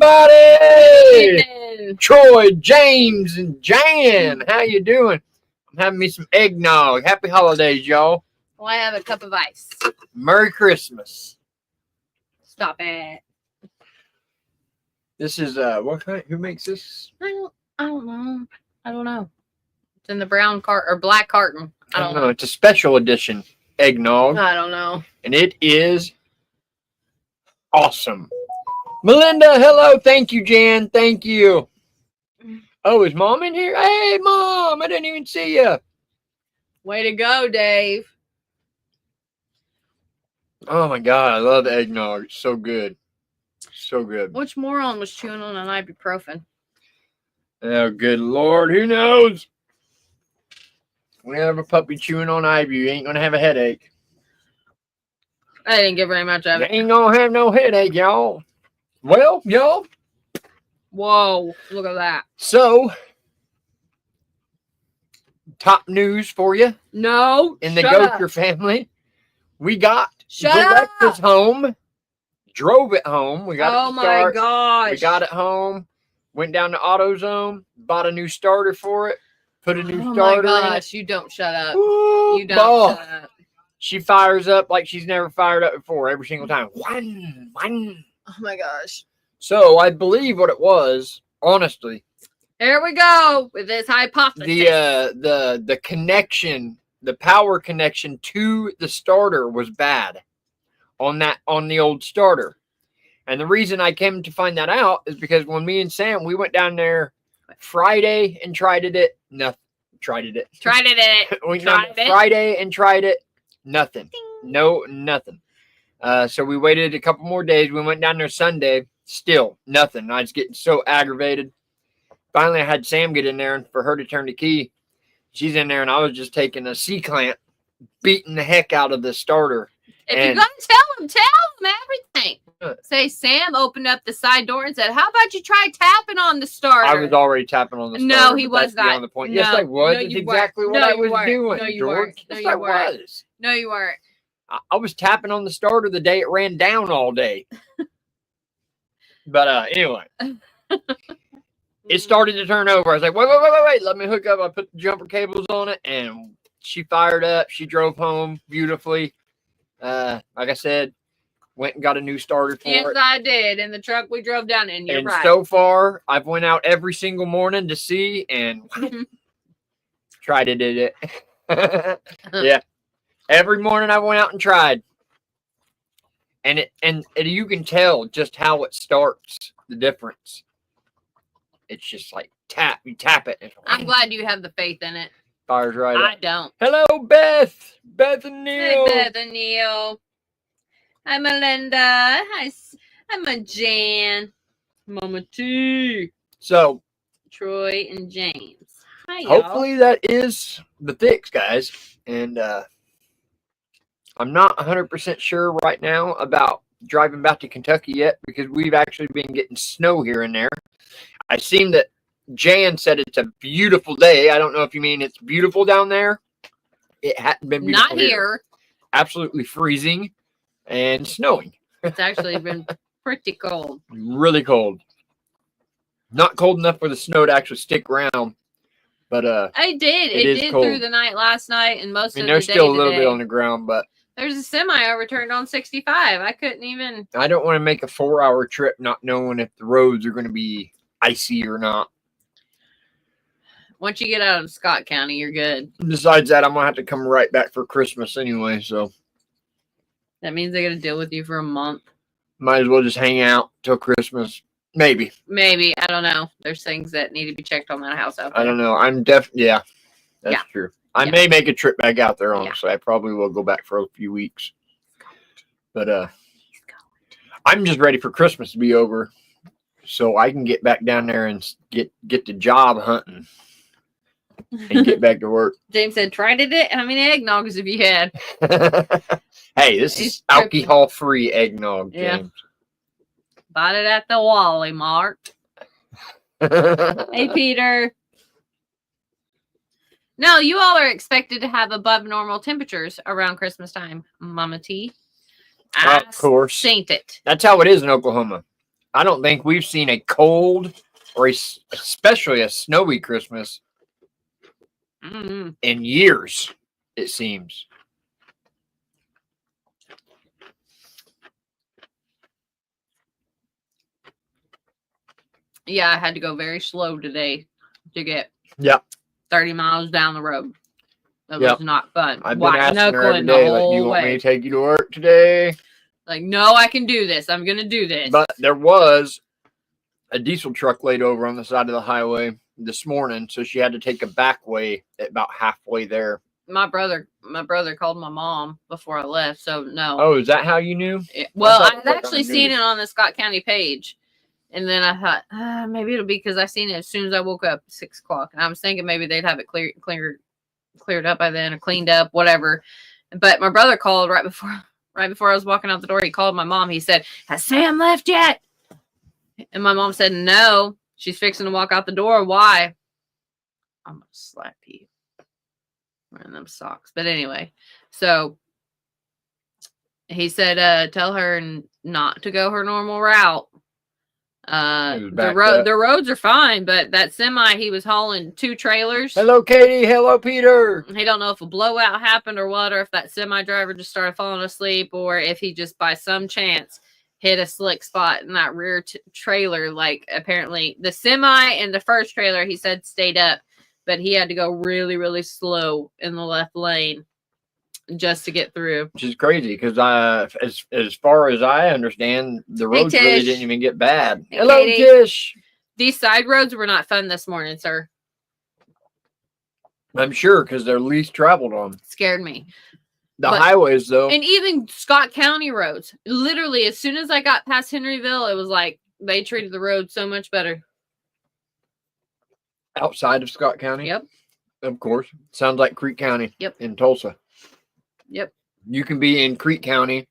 everybody! Troy, James, and Jan. How you doing? I'm having me some eggnog. Happy holidays, y'all. Well, I have a cup of ice. Merry Christmas. Stop it. This is what kind? Who makes this? I don't know. It's in the brown cart or black carton. I don't know. It's a special edition eggnog. I don't know. And it is awesome. Melinda, hello. Thank you, Jan. Thank you. Oh, is Mom in here? Hey, Mom. I didn't even see you. Way to go, Dave. Oh, my God. I love eggnog. It's so good. So good. Which moron was chewing on an ibuprofen? Oh, good Lord. Who knows? We have a puppy chewing on Ivy. You ain't going to have a headache. I didn't get very much of it. Ain't going to have no headache, y'all. Well, y'all. Whoa. Look at that. So, top news for you. No. In the Gocher family. We got Shut Alexa's home. Drove it home. We got it to start. My gosh. We got it home. Went down to AutoZone. Bought a new starter for it. Put a new starter in it. Oh my gosh. You don't shut up. Ooh, you don't shut up. She fires up like she's never fired up before every single time. One. Oh my gosh. So I believe what it was, honestly. Here we go with this hypothesis. The connection, the power connection to the starter was bad on the old starter. And the reason I came to find that out is because when me and Sam, we went down there Friday and tried it. Nothing. Tried it. We went down Friday and tried it. Nothing. Ding. No, nothing. So we waited a couple more days. We went down there Sunday. Still nothing. I was getting so aggravated. Finally, I had Sam get in there and for her to turn the key. She's in there, and I was just taking a C-clamp, beating the heck out of the starter. If you're going to tell him everything. Say, Sam opened up the side door and said, how about you try tapping on the starter? I was already tapping on the starter. No, he was not. Beyond the point. Yes, I was. That's exactly what I was doing. No, you George. weren't. Yes, I was. No, you weren't. I was tapping on the starter the day it ran down all day. But anyway, it started to turn over. I was like, wait. Let me hook up. I put the jumper cables on it, and she fired up. She drove home beautifully. Like I said, went and got a new starter for it. Yes, I did. In the truck we drove down in. You're right. So far, I've went out every single morning to see, and tried to do it. Yeah. Every morning I went out and tried. And you can tell just how it starts, the difference. It's just like you tap it. I'm glad you have the faith in it. Fires right up. I don't. Hello, Beth and Neil. Hey, Beth and Neil. Hi, Melinda. Hi, I'm Jan. Mama T. So, Troy and James. Hi, y'all. Hopefully that is the fix, guys. And I'm not 100% sure right now about driving back to Kentucky yet because we've actually been getting snow here and there. I seen that Jan said it's a beautiful day. I don't know if you mean it's beautiful down there. It hadn't been beautiful. Not here. Absolutely freezing and snowing. It's actually been pretty cold. Really cold. Not cold enough for the snow to actually stick around. But I did. It did cold. Through the night last night and most of the day there's still a little today. bit on the ground, but there's a semi overturned on 65. I couldn't even. I don't want to make a 4-hour trip not knowing if the roads are going to be icy or not. Once you get out of Scott County, you're good. Besides that, I'm going to have to come right back for Christmas anyway, so. That means they got to deal with you for a month. Might as well just hang out till Christmas. Maybe. I don't know. There's things that need to be checked on that house out there. I don't know. Yeah, that's true. I may make a trip back out there, honestly. Yeah. I probably will go back for a few weeks. But I'm just ready for Christmas to be over so I can get back down there and get the job hunting and get back to work. James said, tried it. How many eggnogs have you had? Hey, this is alcohol-free eggnog, James. Yeah. Bought it at the Wally Mart. Hey, Peter. No, you all are expected to have above normal temperatures around Christmas time, Mama T. Of course. Saint it. That's how it is in Oklahoma. I don't think we've seen a cold or especially a snowy Christmas in years, it seems. Yeah, I had to go very slow today to get 30 miles down the road. That was not fun. I've been asking her every day, like, do you want me to take you to work today? Like, no, I can do this. I'm going to do this. But there was a diesel truck laid over on the side of the highway this morning, so she had to take a back way at about halfway there. My brother called my mom before I left, so no. Oh, is that how you knew? Well, I'd actually seen it on the Scott County page. And then I thought, maybe it'll be because I seen it as soon as I woke up at 6 o'clock. And I was thinking maybe they'd have it cleared up by then or cleaned up, whatever. But my brother called right before I was walking out the door. He called my mom. He said, "Has Sam left yet?" And my mom said, "No, she's fixing to walk out the door. Why?" I'm going to slap you. Wearing them socks. But anyway, so he said, tell her not to go her normal route. The roads are fine, but that semi, he was hauling 2 trailers. Hello, Katie. Hello, Peter. He don't know if a blowout happened or what, or if that semi driver just started falling asleep, or if he just by some chance hit a slick spot in that rear trailer. Like, apparently the semi and the first trailer, he said, stayed up, but he had to go really, really slow in the left lane just to get through. Which is crazy because as far as I understand, the roads really didn't even get bad. Hey, hello, Katie. Tish. These side roads were not fun this morning, sir. I'm sure because they're least traveled on. Scared me. The highways, though. And even Scott County roads. Literally, as soon as I got past Henryville, it was like they treated the road so much better. Outside of Scott County? Yep. Of course. Sounds like Creek County. Yep. In Tulsa. Yep. You can be in Creek County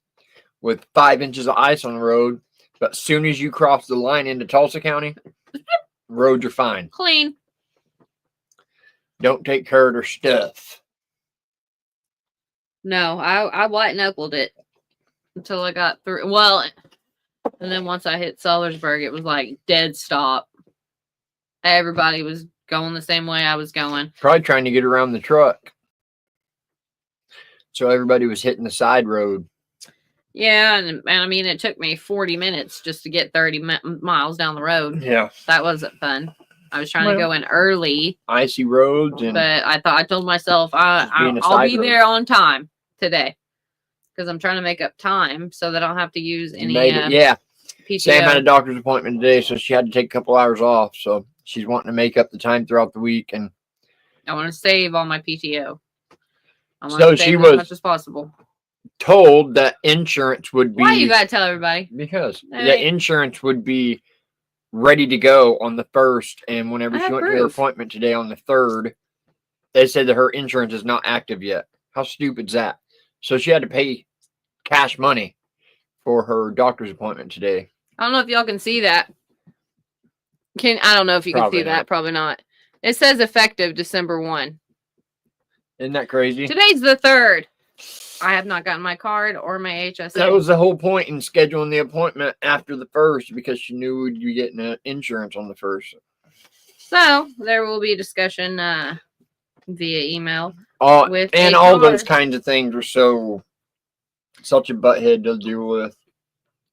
with 5 inches of ice on the road, but as soon as you cross the line into Tulsa County, roads are fine. Clean. Don't take care of their stuff. No, I white knuckled it until I got through. Well, and then once I hit Sellersburg, it was like dead stop. Everybody was going the same way I was going. Probably trying to get around the truck. So everybody was hitting the side road. Yeah, and I mean, it took me 40 minutes just to get 30 miles down the road. Yeah. That wasn't fun. I was trying to go in early. Icy roads. But I told myself I'll be there on time today. Because I'm trying to make up time so that I don't have to use any PTO. Sam had a doctor's appointment today, so she had to take a couple hours off. So she's wanting to make up the time throughout the week. And I want to save all my PTO. I want so to save she as was much as possible. Told that insurance would be... Why you got to tell everybody? Because the insurance would be ready to go on the 1st. And whenever she went to her appointment today on the 3rd, they said that her insurance is not active yet. How stupid is that? So she had to pay cash money for her doctor's appointment today. I don't know if y'all can see that. I don't know if you can see that. Probably not. It says effective December 1. Isn't that crazy? Today's the 3rd. I have not gotten my card or my HSA. That was the whole point in scheduling the appointment after the 1st, because she knew we'd be getting insurance on the 1st. So there will be a discussion via email. With and all those kinds of things are such a butthead to deal with.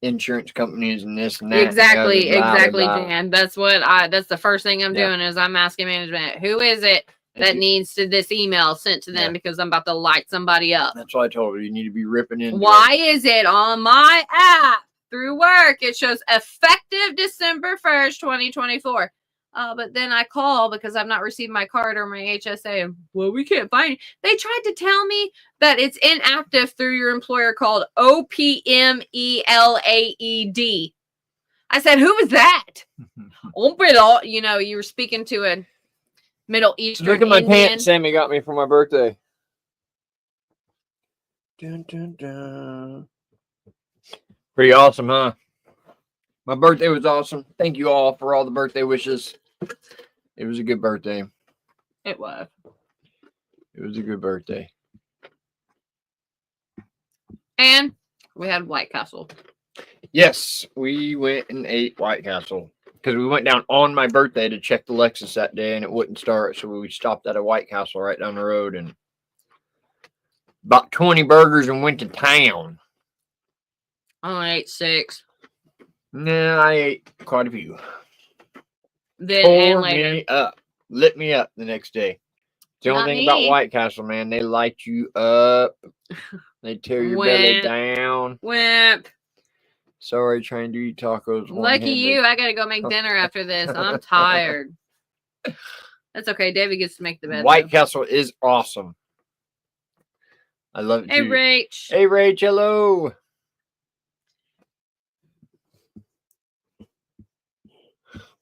Insurance companies and this and that. Exactly, Jan. That's the first thing I'm doing is I'm asking management, who is it that needs this email sent to them, because I'm about to light somebody up. That's why I told her you need to be ripping in. Why is it on my app through work? It shows effective December 1st, 2024. But then I call because I've not received my card or my HSA. Well, we can't find it. They tried to tell me that it's inactive through your employer called OPMELAED. I said, who is that? You were speaking to a Middle Eastern Look at my Indian. pants Sammy got me for my birthday. Dun, dun, dun. Pretty awesome, huh? My birthday was awesome. Thank you all for all the birthday wishes. It was a good birthday. It was. It was a good birthday. And we had White Castle. Yes, we went and ate White Castle because we went down on my birthday to check the Lexus that day and it wouldn't start. So we stopped at a White Castle right down the road and bought 20 burgers and went to town. I only ate 6. Nah, I ate quite a few. Then Tore and later. me up. Lit me up the next day. The only Not thing about me. White Castle, man, they light you up. They tear your belly Wimp. down. Wimp. Sorry, trying to eat tacos. Lucky you. I gotta go make dinner after this. I'm tired. That's okay. David gets to make the bed. White though. Castle is awesome. I love it Hey, too. Rach. Hey, Rach, hello.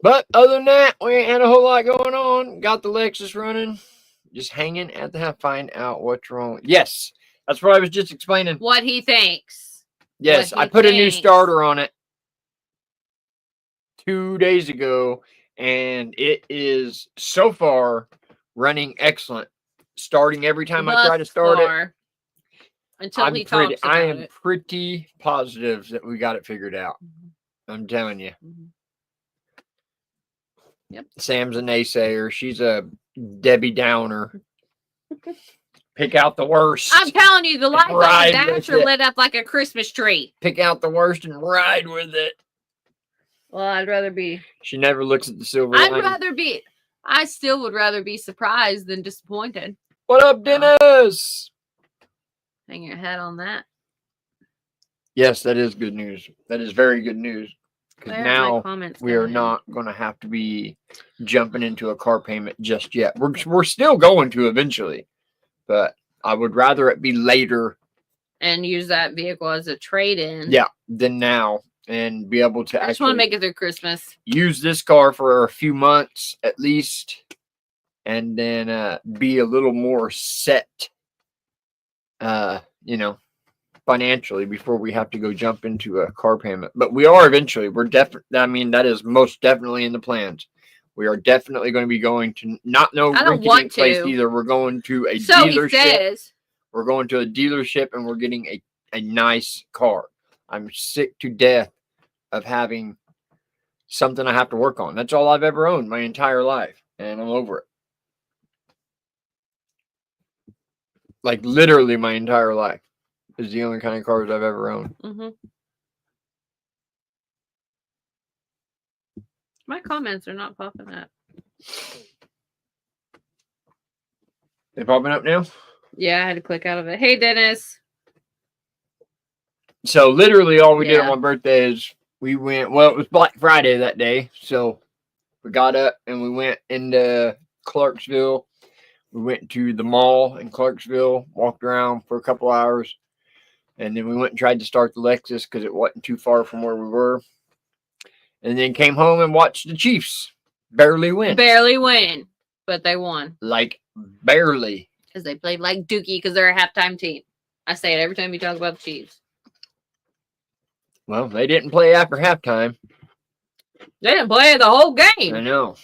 But other than that, we ain't had a whole lot going on. Got the Lexus running. Just hanging at the house. Find out what's wrong. Yes, that's what I was just explaining. What he thinks. Yes, What he I put a new thinks. starter on it 2 days ago, and it is so far running excellent. Starting every time I try to start it. Until he talks about I am it. pretty positive that we got it figured out. I'm telling you. Yep. Sam's a naysayer. She's a Debbie Downer. Pick out the worst. I'm telling you, the lights on Ride the dash with are it. lit up like a Christmas tree. Pick out the worst and ride with it. Well, I'd rather be. She never looks at the silver line. I still would rather be surprised than disappointed. What up, Dennis? Hang your head on that. Yes, that is good news. That is very good news. Because now we are not going to have to be jumping into a car payment just yet. We're still going to eventually, but I would rather it be later. And use that vehicle as a trade-in. Yeah, than now. And be able to I just want to make it through Christmas. Use this car for a few months at least. And then be a little more set, financially before we have to go jump into a car payment. But we are eventually. That is most definitely in the plans. We are definitely going to be going to rinky-dink place either. We're going to a dealership. He says. We're going to a dealership and we're getting a nice car. I'm sick to death of having something I have to work on. That's all I've ever owned my entire life. And I'm over it. Like literally my entire life is the only kind of cars I've ever owned. Mm-hmm. My comments are not popping up. They popping up now? Yeah, I had to click out of it. Hey, Dennis. So literally all we did on my birthday is we went, well, it was Black Friday that day. So we got up and we went into Clarksville. We went to the mall in Clarksville, walked around for a couple hours. And then we went and tried to start the Lexus because it wasn't too far from where we were. And then came home and watched the Chiefs barely win. Barely win, but they won. Like, barely. Because they played like Dookie because they're a halftime team. I say it every time you talk about the Chiefs. Well, they didn't play after halftime. They didn't play the whole game. I know.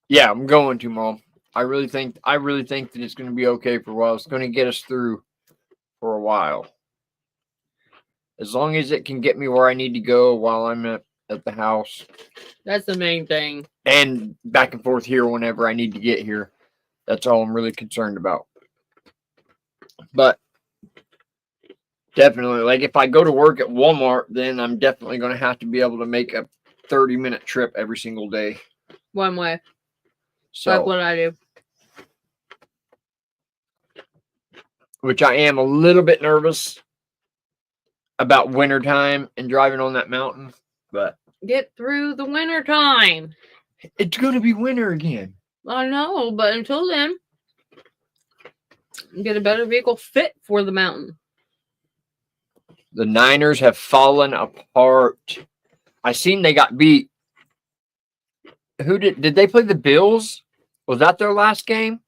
Yeah, I'm going to, Mom. I really think that it's going to be okay for a while. It's going to get us through for a while. As long as it can get me where I need to go while I'm at the house. That's the main thing. And back and forth here whenever I need to get here. That's all I'm really concerned about. But definitely, like if I go to work at Walmart, then I'm definitely going to have to be able to make a 30-minute trip every single day. One way. So, like what I do. Which I am a little bit nervous about wintertime and driving on that mountain. But get through the winter time. It's going to be winter again. I know, but until then, get a better vehicle fit for the mountain. The Niners have fallen apart. I seen they got beat. Who did they play the Bills? Was that their last game?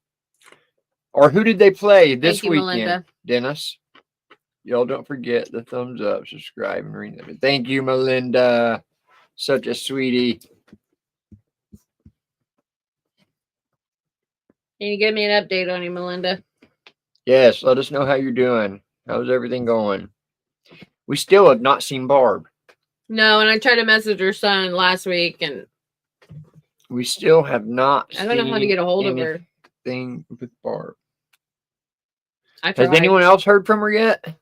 Or who did they play this weekend? Melinda. Dennis. Y'all don't forget the thumbs up, subscribe, and ring them. Thank you, Melinda. Such a sweetie. Can you give me an update on you, Melinda? Yes, let us know how you're doing. How's everything going? We still have not seen Barb. No, and I tried to message her son last week, and We still have not I don't know how to get a hold of her. Thing with Barb. I tried. Has anyone else heard from her yet? Has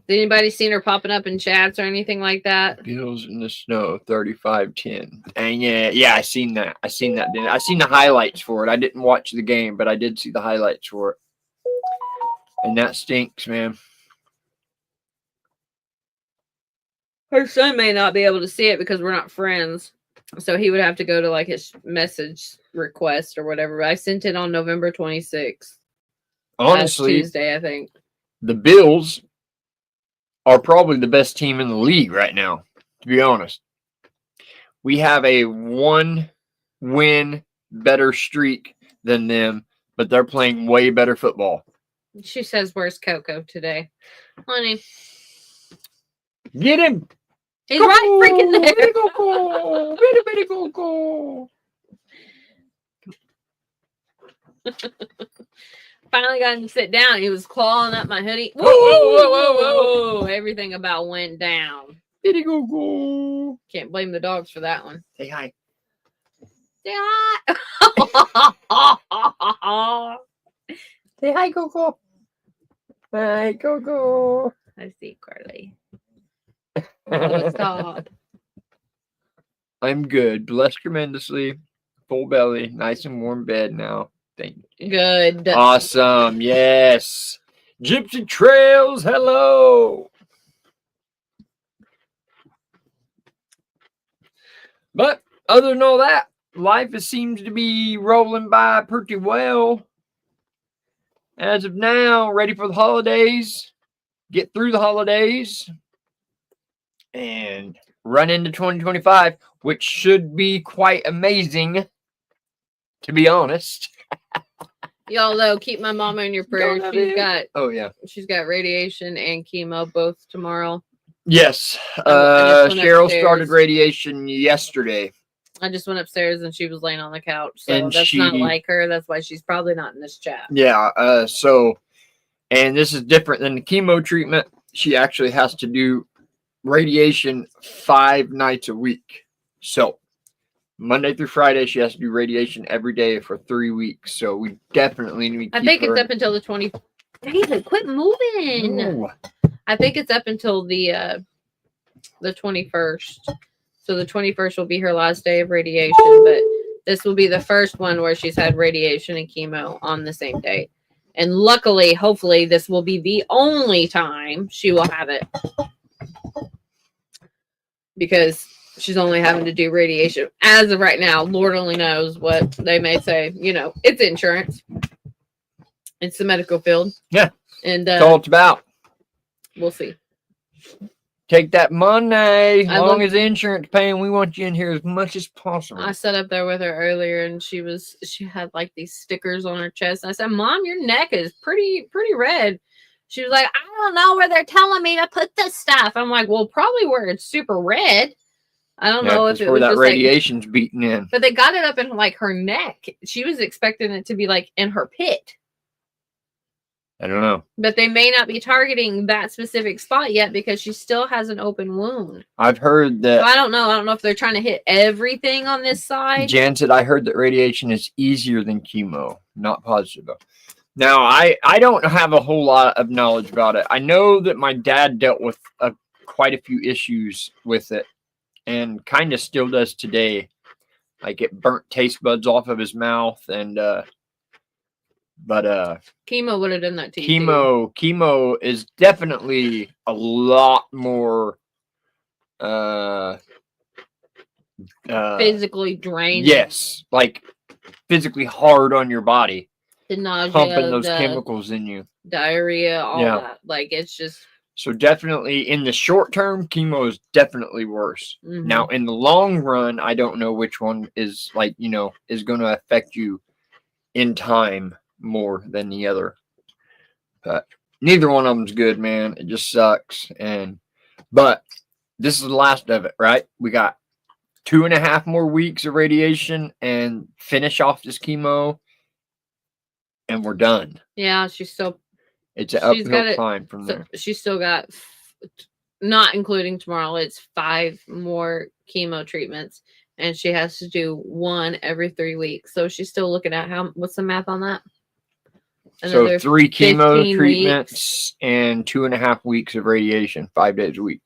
anybody seen her popping up in chats or anything like that? Bills in the snow, 35-10. And yeah, I seen that. I seen the highlights for it. I didn't watch the game, but I did see the highlights for it. And that stinks, man. Her son may not be able to see it because we're not friends. So he would have to go to like his message request or whatever. But I sent it on November 26th. Honestly, Tuesday, I think. The Bills are probably the best team in the league right now, to be honest. We have a 1-win better streak than them, but they're playing way better football. She says, "Where's Coco today?" Honey. Get him! He's right freaking there. Go. Bitty go. Finally got him to sit down. He was clawing up my hoodie. Whoa. Everything about went down. Bitty go. Can't blame the dogs for that one. Say hi. Say hi. Say hi, Coco. Hi, Coco. I see, Carly. Oh, stop. I'm good. Blessed tremendously. Full belly. Nice and warm bed now. Thank you. Good. Awesome. Yes. Gypsy Trails. Hello. But other than all that, life seems to be rolling by pretty well. As of now, ready for the holidays. Get through the holidays. And run into 2025, which should be quite amazing, to be honest. Y'all though, keep my mama in your prayers. She's got radiation and chemo both tomorrow. Yes. Cheryl started radiation yesterday. I just went upstairs and she was laying on the couch. So that's not like her. That's why she's probably not in this chat. Yeah. And this is different than the chemo treatment. She actually has to do radiation 5 nights a week. So Monday through Friday, she has to do radiation every day for 3 weeks. So we definitely need to I think it's up until the 20. David, quit moving. No. I think it's up until the 21st. So the 21st will be her last day of radiation, but this will be the first one where she's had radiation and chemo on the same day. And luckily, hopefully, this will be the only time she will have it. Because she's only having to do radiation. As of right now, Lord only knows what they may say. You know, it's insurance. It's the medical field. Yeah. And that's all it's about. We'll see. Take that money. As long as the insurance paying, we want you in here as much as possible. I sat up there with her earlier and she had like these stickers on her chest. I said, "Mom, your neck is pretty red." She was like, "I don't know where they're telling me to put this stuff." I'm like, "Well, probably where it's super red." I don't know if it was where that just radiation's beating in. But they got it up in like her neck. She was expecting it to be like in her pit. I don't know. But they may not be targeting that specific spot yet because she still has an open wound. I've heard that. So I don't know. I don't know if they're trying to hit everything on this side. Jan said, I heard that radiation is easier than chemo. Not positive though. Now, I don't have a whole lot of knowledge about it. I know that my dad dealt with quite a few issues with it and kind of still does today. Like it burnt taste buds off of his mouth and but chemo would have done that to you. Chemo is definitely a lot more physically draining. Yes, like physically hard on your body. The nausea, pumping those chemicals in you. Diarrhea, all that. Like it's just so definitely in the short term, chemo is definitely worse. Mm-hmm. Now in the long run, I don't know which one is like, is going to affect you in time more than the other. But neither one of them's good, man. It just sucks. But this is the last of it, right? We got 2.5 more weeks of radiation and finish off this chemo. And we're done. Yeah, she's still. It's an uphill climb from there. She's still got not including tomorrow, it's 5 more chemo treatments, and she has to do 1 every 3 weeks. So she's still looking at what's the math on that? So Another 3 chemo 15 treatments weeks. and 2.5 weeks of radiation, 5 days a week.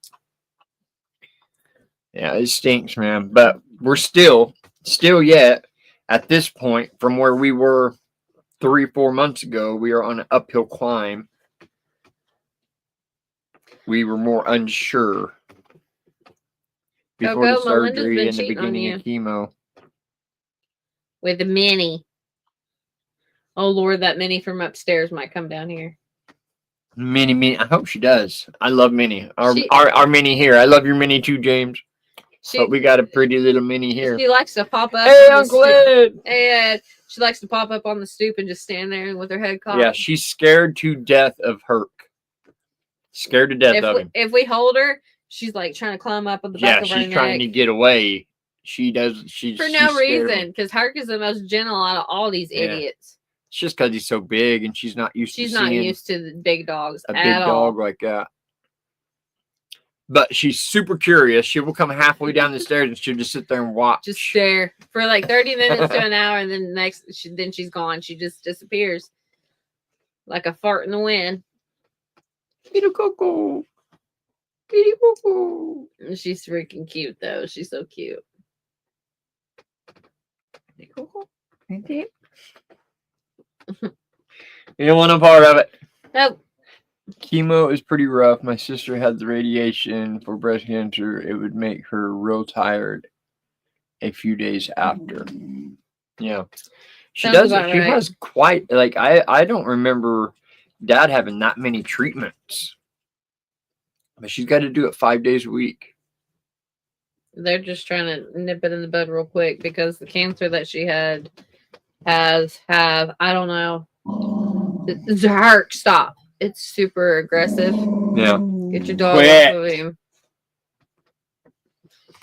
Yeah, it stinks, man. But we're still yet at this point from where we were 3-4 months ago. We are on an uphill climb. We were more unsure before the Coco, Melinda's surgery been and the cheating on beginning you of chemo. with the mini. Oh Lord, that Minnie from upstairs might come down here. Minnie. I hope she does. I love Minnie. Our She- Minnie here. I love your Minnie too, James. But we got a pretty little Minnie here. She likes to pop up. Hey, on the Uncle stoop. Ed. Hey, Ed. She likes to pop up on the stoop and just stand there with her head caught. Yeah, she's scared to death of Herc. Scared to death of him. If we hold her, she's like trying to climb up on the back of her neck. Yeah, she's trying to get away. She does. For no reason, because Herc is the most gentle out of all these idiots. It's just because he's so big and she's not used She's to not seeing used to the big dogs a at big all. dog like that. But she's super curious. She will come halfway down the stairs and she'll just sit there and watch. Just stare for like 30 minutes to an hour, and then then she's gone. She just disappears like a fart in the wind. Kitty Coco. Kitty Coco. She's freaking cute though. She's so cute. You don't want a part of it. Nope. Chemo is pretty rough. My sister had the radiation for breast cancer. It would make her real tired a few days after. Yeah. She Sounds does. about She right. has quite, like, I don't remember Dad having that many treatments. But she's got to do it 5 days a week. They're just trying to nip it in the bud real quick because the cancer that she have I don't know. It's Herc, stop. It's super aggressive. Yeah. Get your dog Quit. off of him.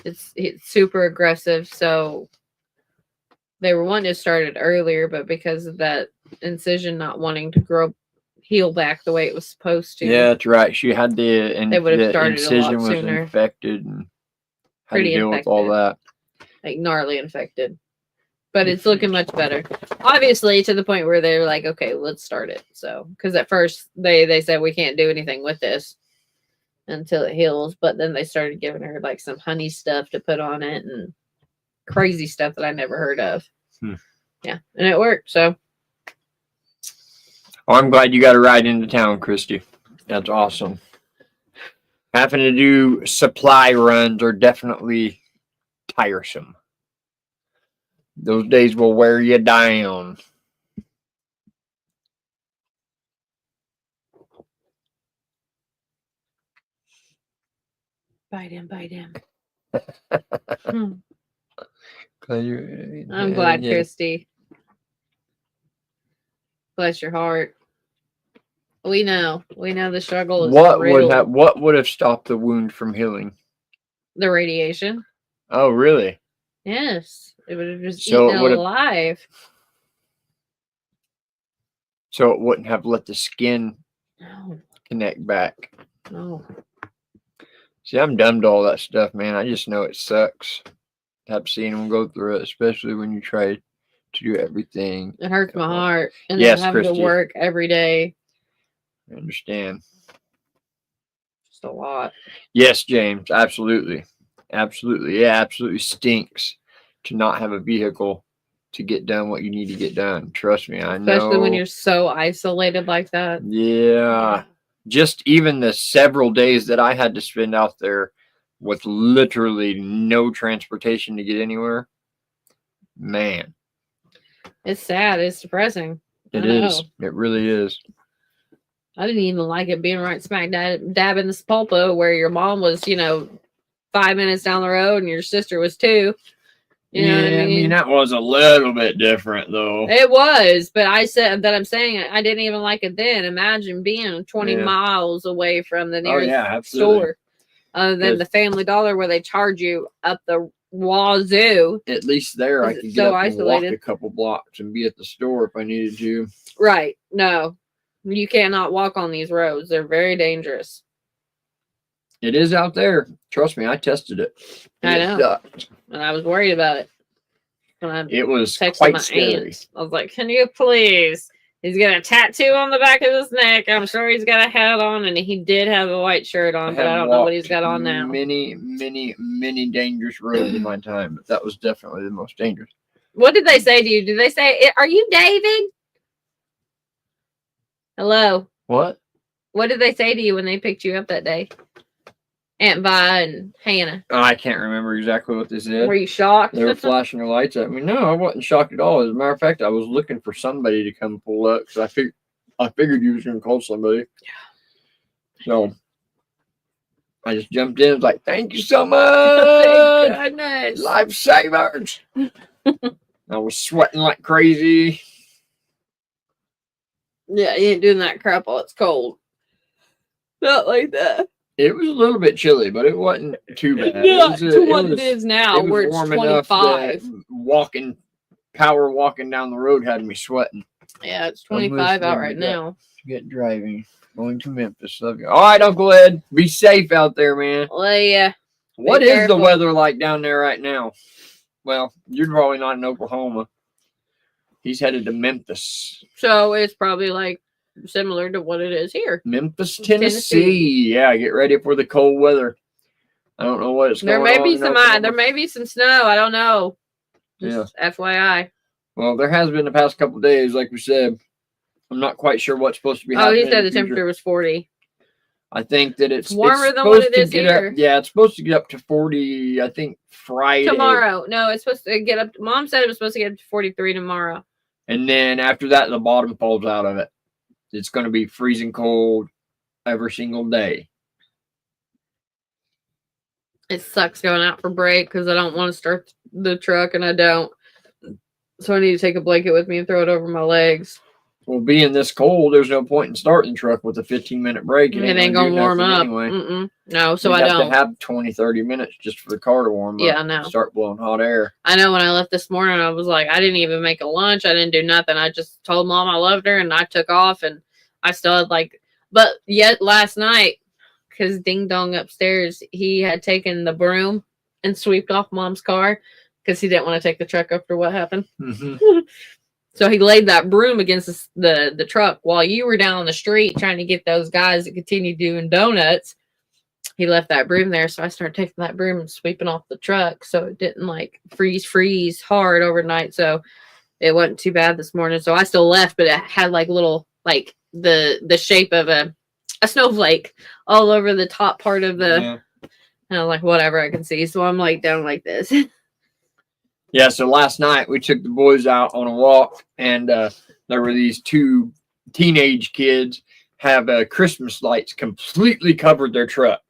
It's super aggressive, so they were wanting to start it earlier, but because of that incision not wanting to heal back the way it was supposed to. Yeah, that's right. She had They would have started incision a lot was sooner. infected and had Pretty to deal with all that. Like gnarly infected. But it's looking much better. Obviously, to the point where they're like, okay, let's start it. So, because at first they said we can't do anything with this until it heals. But then they started giving her like some honey stuff to put on it and crazy stuff that I never heard of. Yeah, and it worked. So, Oh, I'm glad you got a ride into town, Christy. That's awesome. Having to do supply runs are definitely tiresome. Those days will wear you down. bite him. I'm I'm glad, Christy. Bless your heart. We know the struggle is real. What would have stopped the wound from healing? The radiation. Oh, really? Yes, it would have just So eaten it alive. So it wouldn't have let the skin No. connect back. No. See, I'm dumb to all that stuff, man. I just know it sucks. Have seeing them go through it, especially when you try to do everything. It hurts my heart. And Yes, then having Christy. to work every day. I understand. Just a lot. Yes, James. Absolutely. Absolutely. Yeah, absolutely stinks to not have a vehicle to get done what you need to get done. Trust me, I know. Especially when you're so isolated like that. Yeah. Just even the several days that I had to spend out there with literally no transportation to get anywhere. Man. It's sad. It's depressing. It is. It really is. I didn't even like it being right smack dab in this pulpo where your mom was, 5 minutes down the road and your sister was 2. You know what I mean? That was a little bit different though. It was, but I'm saying I didn't even like it then. Imagine being 20 miles away from the nearest store, other than the Family Dollar where they charge you up the wazoo. At least there I could get up and walk a couple blocks and be at the store if I needed to. Right. No, you cannot walk on these roads. They're very dangerous. It is out there. Trust me, I tested it. I It know. sucked. And I was worried about it. When I It was texted quite my scary. aunt, I was like, "Can you please?" He's got a tattoo on the back of his neck. I'm sure he's got a hat on, and he did have a white shirt on, but I don't know what he's got on now. Many, many, many dangerous roads in my time, but that was definitely the most dangerous. What did they say to you? Did they say, "Are you David?" Hello. What? What did they say to you when they picked you up that day? Aunt Vi and Hannah. I can't remember exactly what they said. Were you shocked? They were flashing their lights at me. No, I wasn't shocked at all. As a matter of fact, I was looking for somebody to come pull up because I figured you was going to call somebody. So I just jumped in and was like, "Thank you so much. Thank goodness. Lifesavers." I was sweating like crazy. Yeah, you ain't doing that crap while it's cold. Not like that. It was a little bit chilly, but it wasn't too bad. Not to what it is now, where it's warm enough 25. that walking down the road had me sweating. Yeah, it's 25 out right now. Get driving. Going to Memphis. Love you. All right, Uncle Ed. Be safe out there, man. Well, yeah. What is the weather like down there right now? Well, you're probably not in Oklahoma. He's headed to Memphis. So it's probably like similar to what it is here. Memphis, Tennessee. Yeah, get ready for the cold weather. I don't know what it's going on. There may be some snow. I don't know. Just FYI. Well, there has been the past couple of days, like we said. I'm not quite sure what's supposed to be happening. Oh, he said the temperature was 40. I think that it's warmer than what it is here. Yeah, it's supposed to get up to 40, I think, Friday. Tomorrow. No, it's supposed to get up. Mom said it was supposed to get up to 43 tomorrow. And then after that, the bottom falls out of it. It's going to be freezing cold every single day. It sucks going out for break because I don't want to start the truck, and I don't. So I need to take a blanket with me and throw it over my legs. Well, being this cold, there's no point in starting the truck with a 15-minute break. It ain't going to warm up. Anyway. No, so I don't. You have to have 20, 30 minutes just for the car to warm up. Yeah, I know. Start blowing hot air. I know when I left this morning, I was like, I didn't even make a lunch. I didn't do nothing. I just told Mom I loved her, and I took off, and I still had but yet last night, because Ding Dong upstairs, he had taken the broom and swept off Mom's car because he didn't want to take the truck after what happened. Mm-hmm. So he laid that broom against the truck while you were down on the street trying to get those guys that continue doing donuts. He left that broom there, so I started taking that broom and sweeping off the truck so it didn't freeze hard overnight. So it wasn't too bad this morning. So I still left, but it had little the shape of a snowflake all over the top part of the. Yeah. And I'm like, whatever I can see. So I'm down like this. Yeah, so last night we took the boys out on a walk, and there were these two teenage kids have Christmas lights completely covered their truck.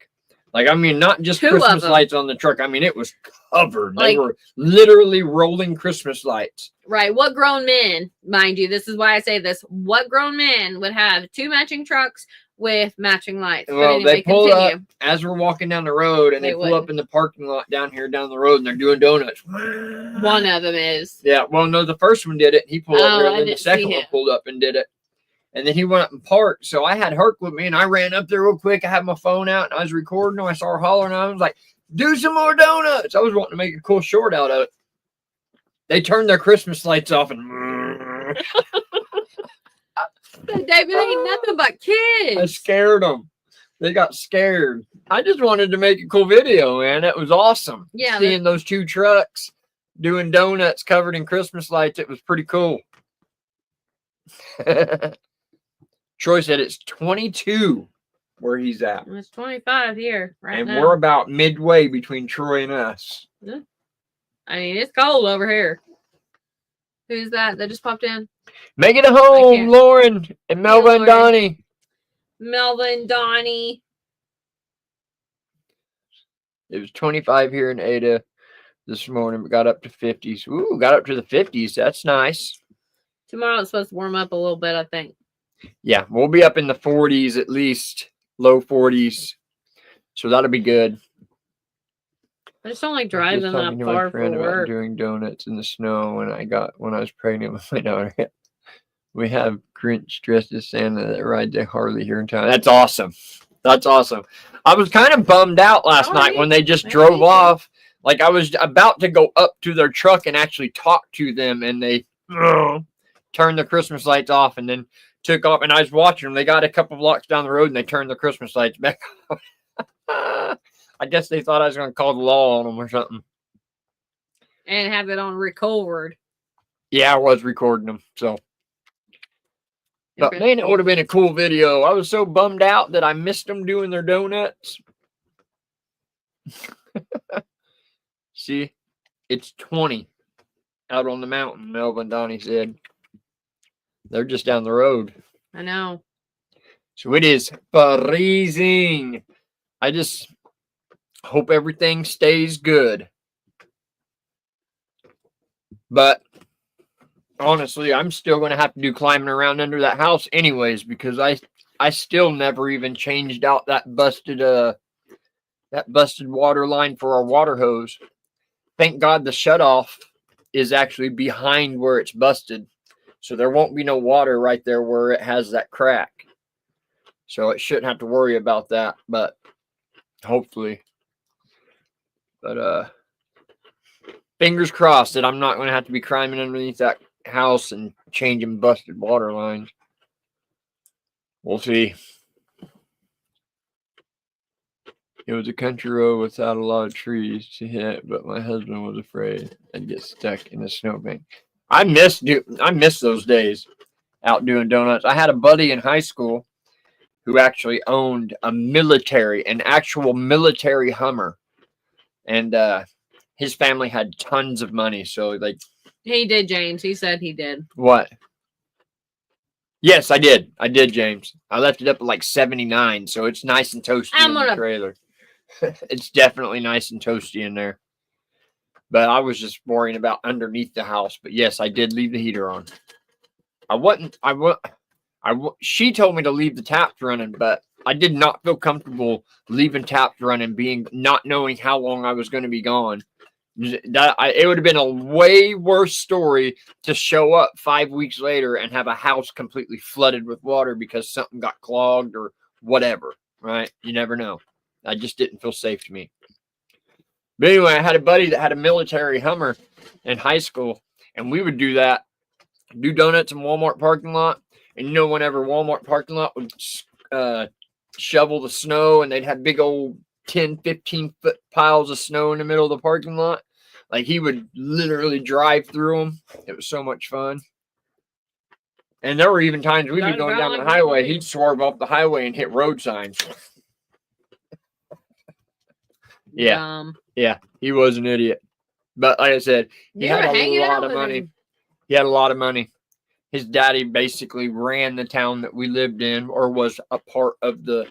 Not just Christmas lights on the truck. It was covered. They were literally rolling Christmas lights. Right. What grown men, mind you, this is why I say this, what grown men would have two matching trucks with matching lights? Well, anyway, they pull up as we're walking down the road, and they pull up in the parking lot down the road, and they're doing donuts. One of them is. Yeah, well, no, the first one did it. He pulled up there, and then the second one pulled up and did it. And then he went up and parked. So I had Herc with me, and I ran up there real quick. I had my phone out, and I was recording them. I saw her hollering, and I was like, do some more donuts. I was wanting to make a cool short out of it. They turned their Christmas lights off, and David ain't nothing but kids. I scared them. They got scared. I just wanted to make a cool video, man. That was awesome. Yeah. Seeing those two trucks doing donuts covered in Christmas lights, it was pretty cool. Troy said it's 22 where he's at. It's 25 here now. And we're about midway between Troy and us. Yeah. It's cold over here. Who's that just popped in? Make it a home, Lauren and Melva and Donnie. Melva and Donnie. It was 25 here in Ada this morning, but got up to 50s. Ooh, got up to the 50s. That's nice. Tomorrow it's supposed to warm up a little bit, I think. Yeah, we'll be up in the 40s at least, low 40s. So that'll be good. I just don't like driving that far for work. Doing donuts in the snow when I was pregnant with my daughter. We have Grinch dressed as Santa that rides a Harley here in town. That's awesome. That's awesome. I was kind of bummed out last night when they just drove off. Like I was about to go up to their truck and actually talk to them, and they turned the Christmas lights off and then took off. And I was watching them. They got a couple blocks down the road and they turned the Christmas lights back on. I guess they thought I was going to call the law on them or something. And have it on record. Yeah, I was recording them. So, but man, it would have been a cool video. I was so bummed out that I missed them doing their donuts. See, it's 20 out on the mountain, Melvin Donnie said. They're just down the road. I know. So it is freezing. I just hope everything stays good. But honestly, I'm still going to have to do climbing around under that house anyways, because I still never even changed out that busted water line for our water hose. Thank God the shutoff is actually behind where it's busted. So there won't be no water right there where it has that crack. So it shouldn't have to worry about that, but hopefully. But fingers crossed that I'm not going to have to be climbing underneath that house and changing busted water lines. We'll see. It was a country road without a lot of trees to hit, but my husband was afraid I'd get stuck in a snowbank. I miss those days out doing donuts. I had a buddy in high school who actually owned an actual military Hummer, and his family had tons of money. So like, he did, James. He said he did. What? Yes, I did. I did, James. I left it up at like 79, so it's nice and toasty in the trailer. It's definitely nice and toasty in there. But I was just worrying about underneath the house. But yes, I did leave the heater on. She told me to leave the taps running, but I did not feel comfortable leaving taps running, not knowing how long I was going to be gone. It would have been a way worse story to show up 5 weeks later and have a house completely flooded with water because something got clogged or whatever, right? You never know. I just didn't feel safe to me. But anyway, I had a buddy that had a military Hummer in high school, and we would do donuts in Walmart parking lot. And whenever Walmart parking lot would shovel the snow, and they'd have big old 10, 15-foot piles of snow in the middle of the parking lot, like he would literally drive through them. It was so much fun. And there were even times we'd be going down the highway, he'd swerve off the highway and hit road signs. Yeah. Yeah, he was an idiot. But like I said, he had a lot of money. He had a lot of money. His daddy basically ran the town that we lived in, or was a part of the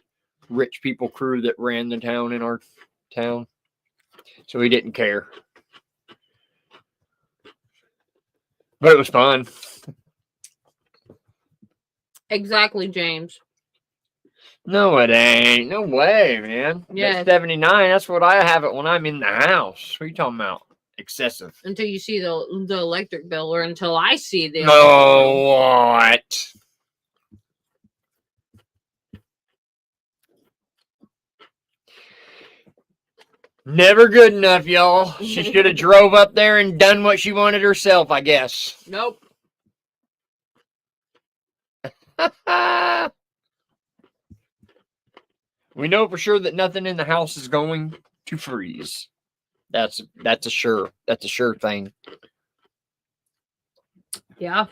rich people crew that ran the town in our town. So he didn't care. But it was fun. Exactly, James. No, it ain't. No way, man. Yeah. 79, that's what I have it when I'm in the house. What are you talking about? Excessive. Until you see the electric bill, or until I see the what? Never good enough, y'all. She should have drove up there and done what she wanted herself, I guess. Nope. We know for sure that nothing in the house is going to freeze. That's a sure thing. Yeah.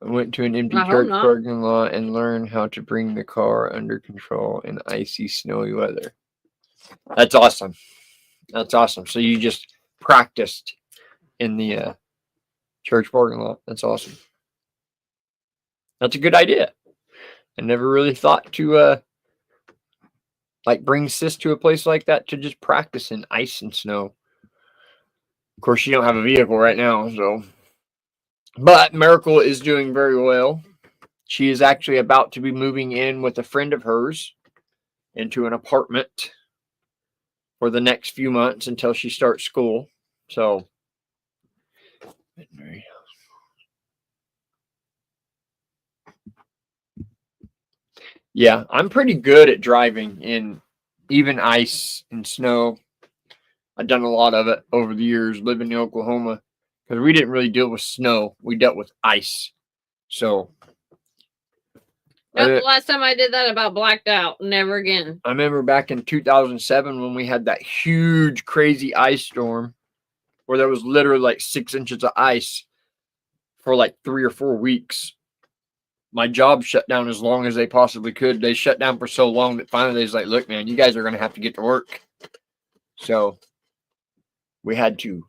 I went to an empty church parking lot and learned how to bring the car under control in icy, snowy weather. That's awesome. That's awesome. So you just practiced in the church parking lot. That's awesome. That's a good idea. I never really thought to bring sis to a place like that to just practice in ice and snow. Of course, she don't have a vehicle right now, so. But Miracle is doing very well. She is actually about to be moving in with a friend of hers into an apartment for the next few months until she starts school. So, Yeah, I'm pretty good at driving in even ice and snow. I've done a lot of it over the years living in Oklahoma because we didn't really deal with snow. We dealt with ice. So That's the last time I did that, about blacked out. Never again. I remember back in 2007 when we had that huge, crazy ice storm where there was literally like 6 inches of ice for like 3 or 4 weeks. My job shut down as long as they possibly could. They shut down for so long that finally they was like, look, man, you guys are going to have to get to work. So we had to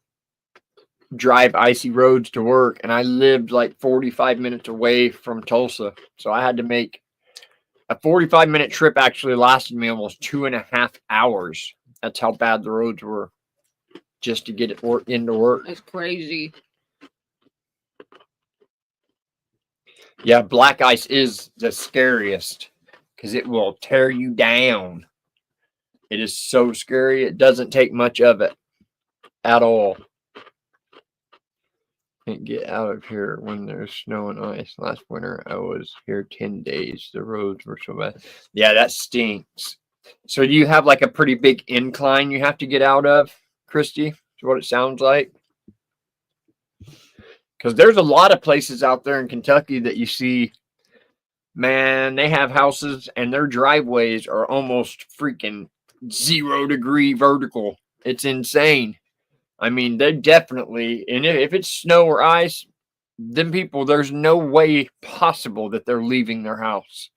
drive icy roads to work. And I lived like 45 minutes away from Tulsa. So I had to make a 45-minute trip actually lasted me almost 2.5 hours. That's how bad the roads were just to get it into work. That's crazy. Yeah, black ice is the scariest because it will tear you down. It is so scary. It doesn't take much of it at all. Can't get out of here when there's snow and ice. Last winter, I was here 10 days. The roads were so bad. Yeah, that stinks. So do you have like a pretty big incline you have to get out of, Christy? Is what it sounds like. Because there's a lot of places out there in Kentucky that you see, man, they have houses and their driveways are almost freaking 0-degree vertical. It's insane. I mean, they definitely, and if it's snow or ice, them people, there's no way possible that they're leaving their house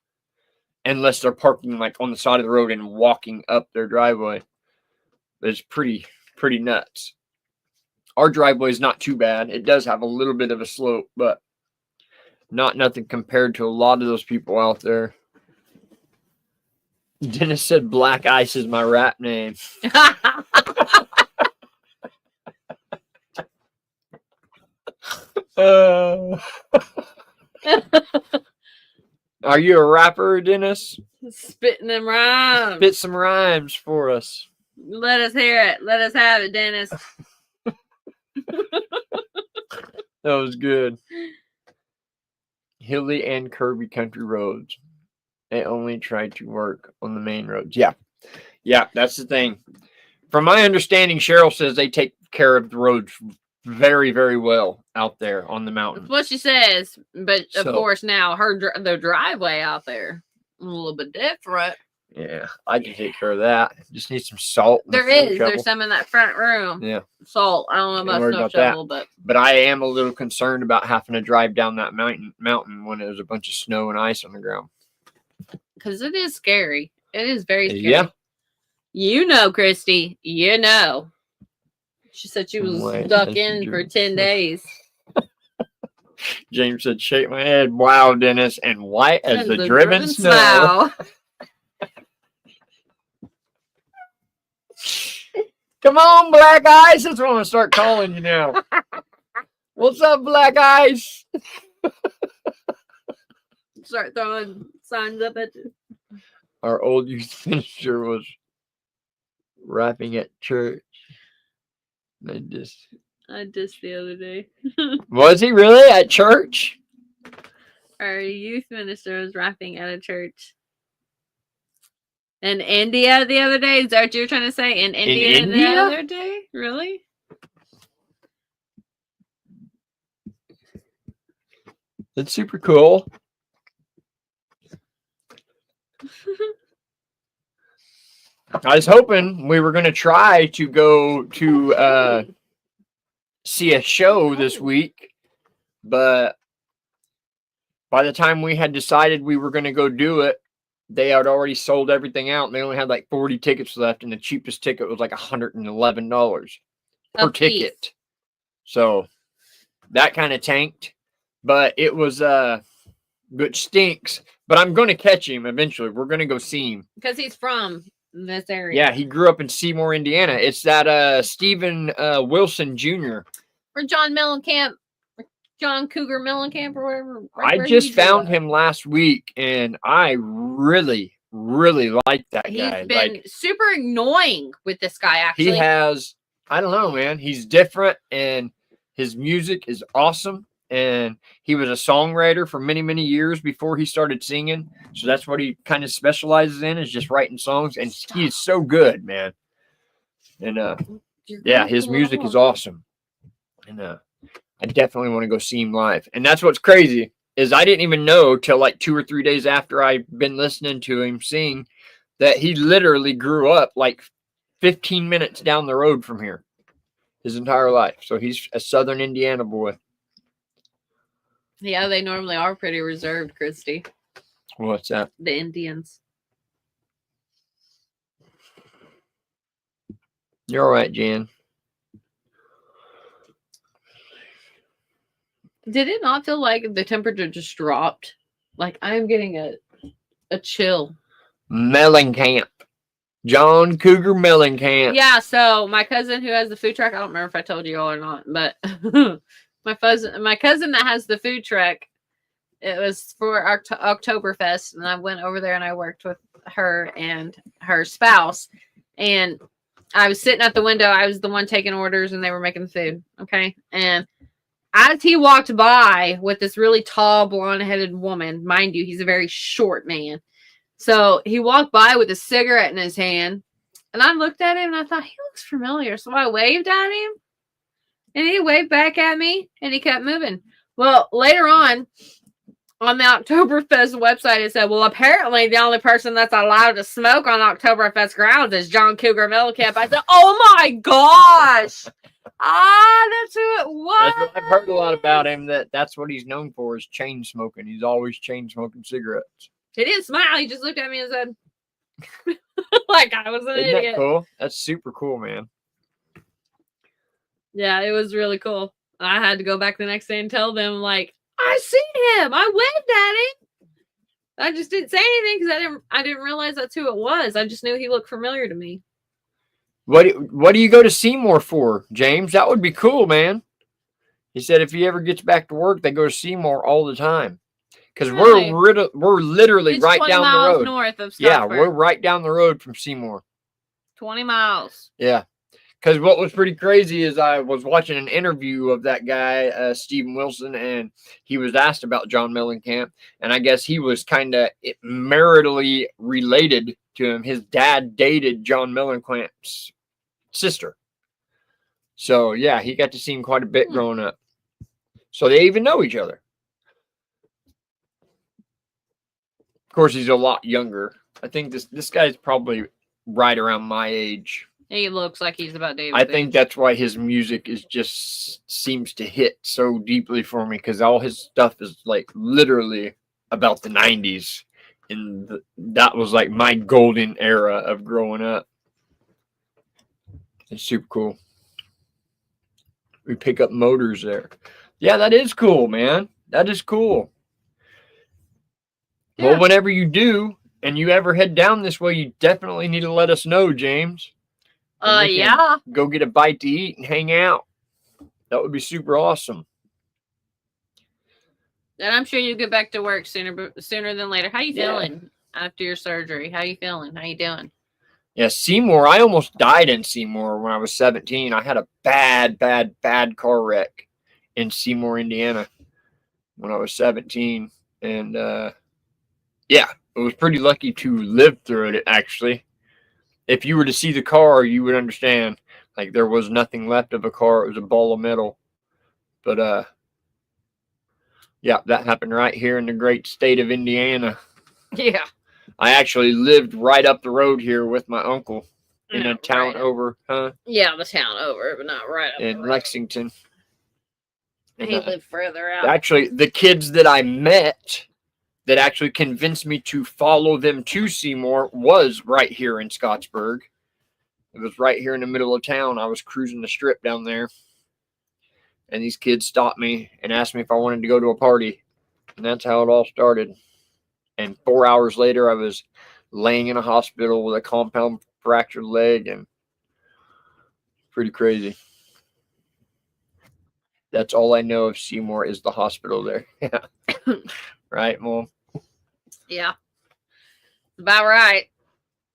unless they're parking like on the side of the road and walking up their driveway. It's pretty nuts. Our driveway is not too bad. It does have a little bit of a slope, but nothing compared to a lot of those people out there. Dennis said Black Ice is my rap name. Are you a rapper, Dennis? Spitting them rhymes. Spit some rhymes for us. Let us hear it. Let us have it, Dennis. That was good. Hilly and curvy country roads. They only try to work on the main roads. Yeah, that's the thing. From my understanding, Cheryl says they take care of the roads very, very well out there on the mountain. That's what she says. But of course, now the driveway out there a little bit different. Yeah, I can take care of that. Just need some salt. There's some in that front room. Yeah, salt. I don't know about snow shovel, but I am a little concerned about having to drive down that mountain when there's a bunch of snow and ice on the ground. Because it is scary. It is very scary. Yeah. You know, Christy. You know. She said she was stuck in for 10 days. James said, shake my head. Wow, Dennis. And white as the driven snow. Come on, Black Ice. That's what I'm going to start calling you now. What's up, Black Ice? Start throwing signs up at you. Our old youth minister was rapping at church. I just the other day. Was he really at church? Our youth minister was rapping at a church. In India the other day? Is that what you were trying to say? In India the other day? Really? That's super cool. I was hoping we were going to try to go to see a show this week, but by the time we had decided we were going to go do it, they had already sold everything out, and they only had like 40 tickets left, and the cheapest ticket was like $111 per ticket. So that kind of tanked, but it was which stinks. But I'm going to catch him eventually. We're going to go see him because he's from this area. Yeah, he grew up in Seymour, Indiana. It's that Stephen Wilson Jr. Or John Mellencamp, John Cougar Mellencamp, or whatever. I just found him last week, and I really like that guy. He's been super annoying with this guy, actually. He has, I don't know, man. He's different, and his music is awesome. and he was a songwriter for many, many years before he started singing. So that's what he kind of specializes in, is just writing songs, and he's so good, man. And yeah, his music is awesome, and I definitely want to go see him live. And that's what's crazy, is I didn't even know till like 2 or 3 days after I'd been listening to him sing that he literally grew up like 15 minutes down the road from here his entire life. So he's a Southern Indiana boy. Yeah, they normally are pretty reserved, Christy. What's that? The Indians. You're all right, Jan. Did it not feel like the temperature just dropped? Like I'm getting a chill. Mellencamp. John Cougar Mellencamp. Yeah, so my cousin who has the food truck, I don't remember if I told you all or not, but my cousin that has the food truck, it was for Oktoberfest, and I went over there and I worked with her and her spouse, and I was sitting at the window. I was the one taking orders, and they were making the food. Okay, and as he walked by with this really tall, blonde-headed woman, mind you, he's a very short man. So he walked by with a cigarette in his hand, and I looked at him and I thought, he looks familiar. So I waved at him, and he waved back at me, and he kept moving. Well, later on the Oktoberfest website, it said, well, apparently the only person that's allowed to smoke on Oktoberfest grounds is John Cougar Mellencamp. I said, oh my gosh. That's who it was. That's what I've heard a lot about him, that's what he's known for, is chain smoking. He's always chain smoking cigarettes. He didn't smile. He just looked at me and said, like I was an Isn't idiot. that cool? That's super cool, man. Yeah, it was really cool. I had to go back the next day and tell them, like, I seen him. I waved at him. I just didn't say anything because I didn't realize that's who it was. I just knew he looked familiar to me. What do you go to Seymour for, James? That would be cool, man. He said if he ever gets back to work, they go to Seymour all the time. Because Really? we're literally It's right 20 down the miles road. north of Scottsburg. Yeah, we're right down the road from Seymour. 20 miles. Yeah. Because what was pretty crazy is I was watching an interview of that guy, Stephen Wilson, and he was asked about John Mellencamp. And I guess he was kind of maritally related to him. His dad dated John Mellencamp's sister. So, yeah, he got to see him quite a bit growing up. So they even know each other. Of course, he's a lot younger. I think this guy's probably right around my age. He looks like he's about David's I think age. that's why his music is just seems to hit so deeply for me, because all his stuff is like literally about the 90s. And that was like my golden era of growing up. It's super cool. We pick up motors there. Yeah, that is cool, man. That is cool. Yeah. Well, whenever you do, and you ever head down this way, you definitely need to let us know, James. Yeah. Go get a bite to eat and hang out. That would be super awesome. And I'm sure you'll get back to work sooner than later. How you feeling after your surgery? How you feeling? How you doing? Yeah, Seymour. I almost died in Seymour when I was 17. I had a bad car wreck in Seymour, Indiana when I was 17. And yeah, I was pretty lucky to live through it, actually. If you were to see the car, you would understand. Like, there was nothing left of a car. It was a ball of metal. But, yeah, that happened right here in the great state of Indiana. Yeah. I actually lived right up the road here with my uncle in a town over, huh? Yeah, the town over, but not right up in Lexington. And, he lived further out. Actually, the kids that I met that actually convinced me to follow them to Seymour was right here in Scottsburg. It was right here in the middle of town. I was cruising the strip down there, and these kids stopped me and asked me if I wanted to go to a party, and that's how it all started. And 4 hours later, I was laying in a hospital with a compound fractured leg, and pretty crazy. That's all I know of Seymour is the hospital there. Yeah. Right, Mom? Yeah. About right.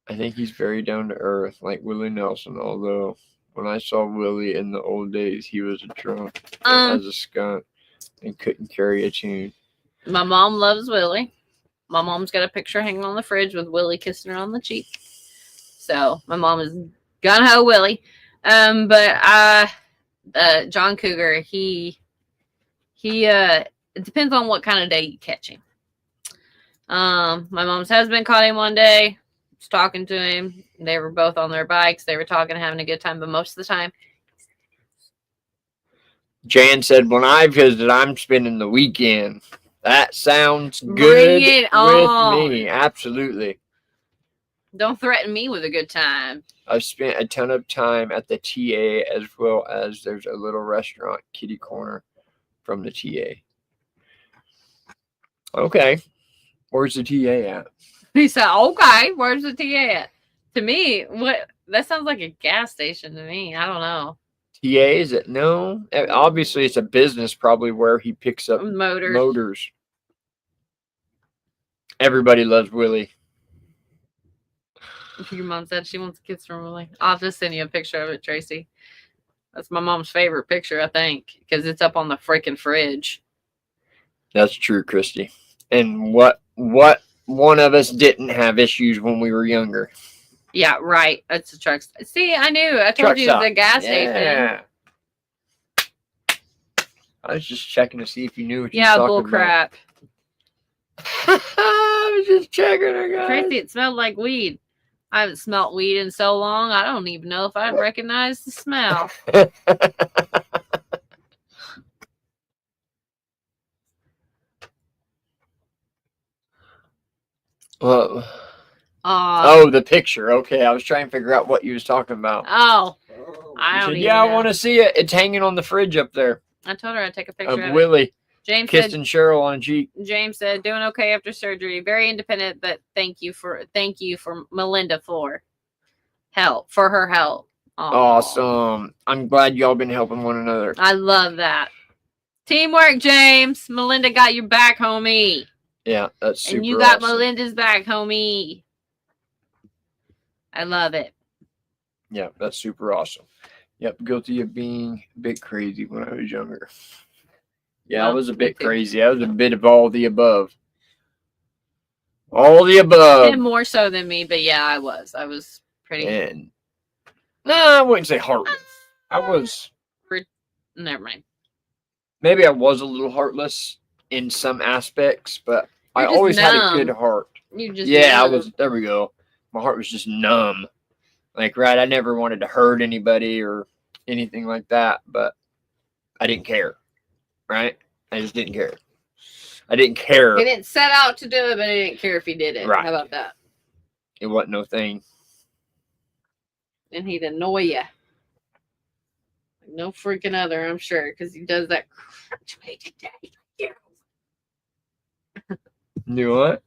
I think he's very down to earth, like Willie Nelson, although when I saw Willie in the old days, he was a drunk as a skunk. and couldn't carry a tune. My mom loves Willie. My mom's got a picture hanging on the fridge with Willie kissing her on the cheek. So my mom is gung ho Willie. But John Cougar, he it depends on what kind of day you catch him. My mom's husband caught him one day. Was talking to him. They were both on their bikes. They were talking, having a good time, but most of the time, Jan said, when I visit, I'm spending the weekend. That sounds good bring it on. with me. Absolutely. Don't threaten me with a good time. I've spent a ton of time at the TA, as well as there's a little restaurant kitty corner from the TA. Okay. Where's the TA at? He said, okay, where's the TA at? To me, that sounds like a gas station to me. I don't know. TA, is it? No. Obviously, it's a business probably where he picks up motors. Everybody loves Willie. Your mom said she wants a kiss from Willie. I'll just send you a picture of it, Tracy. That's my mom's favorite picture, I think, because it's up on the freaking fridge. That's true, Christy. And what one of us didn't have issues when we were younger? Yeah, right. That's a truck. See, I knew. I told you the gas station. I was just checking to see if you knew what you were talking bull crap. I was just checking, guys. Tracy, it smelled like weed. I haven't smelt weed in so long. I don't even know if I recognize the smell. Well, oh, the picture. Okay, I was trying to figure out what you was talking about. Oh, I don't know. I want to see it. It's hanging on the fridge up there. I told her I'd take a picture of Willie. James kissing Cheryl on the cheek. James said, "Doing okay after surgery. Very independent, but thank you for Melinda for her help." Aww. Awesome. I'm glad y'all been helping one another. I love that. Teamwork, James. Melinda got your back, homie. Yeah, that's super. And you got Melinda's back, homie. I love it. Yeah, that's super awesome. Yep, guilty of being a bit crazy when I was younger. Yeah, I was a bit crazy. I was a bit of all the above. All the above. And more so than me, but yeah, I was. I was pretty. And no, I wouldn't say heartless. I was. Never mind. Maybe I was a little heartless in some aspects, but I always had a good heart. I was. There we go. My heart was just numb. Like, right, I never wanted to hurt anybody or anything like that, but I didn't care. Right? I just didn't care. I didn't care. He didn't set out to do it, but he didn't care if he did it. Right. How about that? It wasn't no thing. And he'd annoy you. Like no freaking other, I'm sure, because he does that. Do what?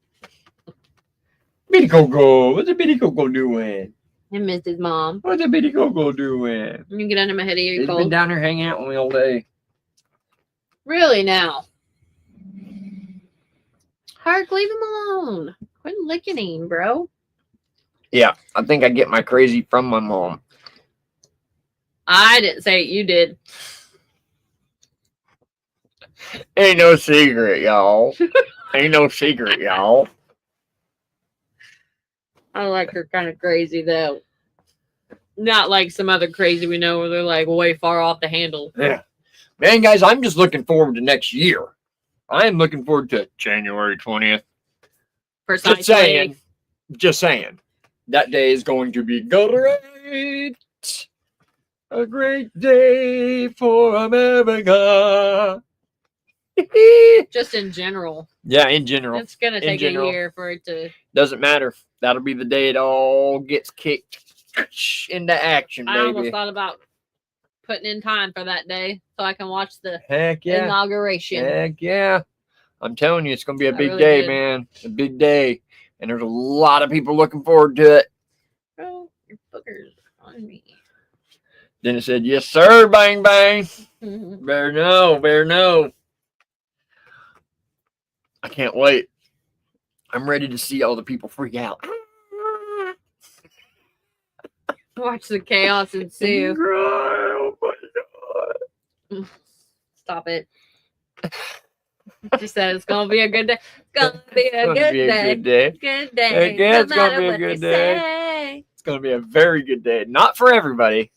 Bitty Coco. What's a Bitty Coco doing? I missed his mom. What's a Bitty Coco doing? You get under my head. Are you cold? He's been down there hanging out with me all day. Really now? Hark, leave him alone. Quit licking him, bro. Yeah, I think I get my crazy from my mom. I didn't say it. You did. Ain't no secret, y'all. Ain't no secret, y'all. I like her kind of crazy, though. Not like some other crazy we know where they're like way far off the handle. Yeah. Man, guys, I'm just looking forward to next year. I am looking forward to January 20th. Just saying. Just saying. That day is going to be great. A great day for America. Just in general. Yeah, in general. It's going to take a year for it to... Doesn't matter. That'll be the day it all gets kicked into action, baby. I almost thought about putting in time for that day so I can watch the inauguration. Heck yeah. I'm telling you, it's going to be a big day, man. A big day. And there's a lot of people looking forward to it. Oh, your boogers on me. Then it said, yes, sir, bang, bang. Better know. I can't wait. I'm ready to see all the people freak out. Watch the chaos ensue. Oh my God. Stop it. She said it's gonna be a good day. It's gonna be a It's gonna good be a day. good day. Good day. Heck yeah, No it's gonna matter be a what good they day. say. It's gonna be a very good day. Not for everybody.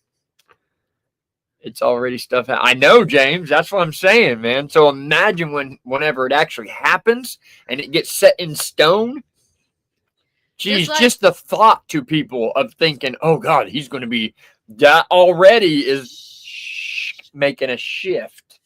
It's already stuff. I know, James. That's what I'm saying, man. So imagine whenever it actually happens and it gets set in stone. Geez, just the thought to people of thinking, "Oh God, he's going to be." That already is making a shift.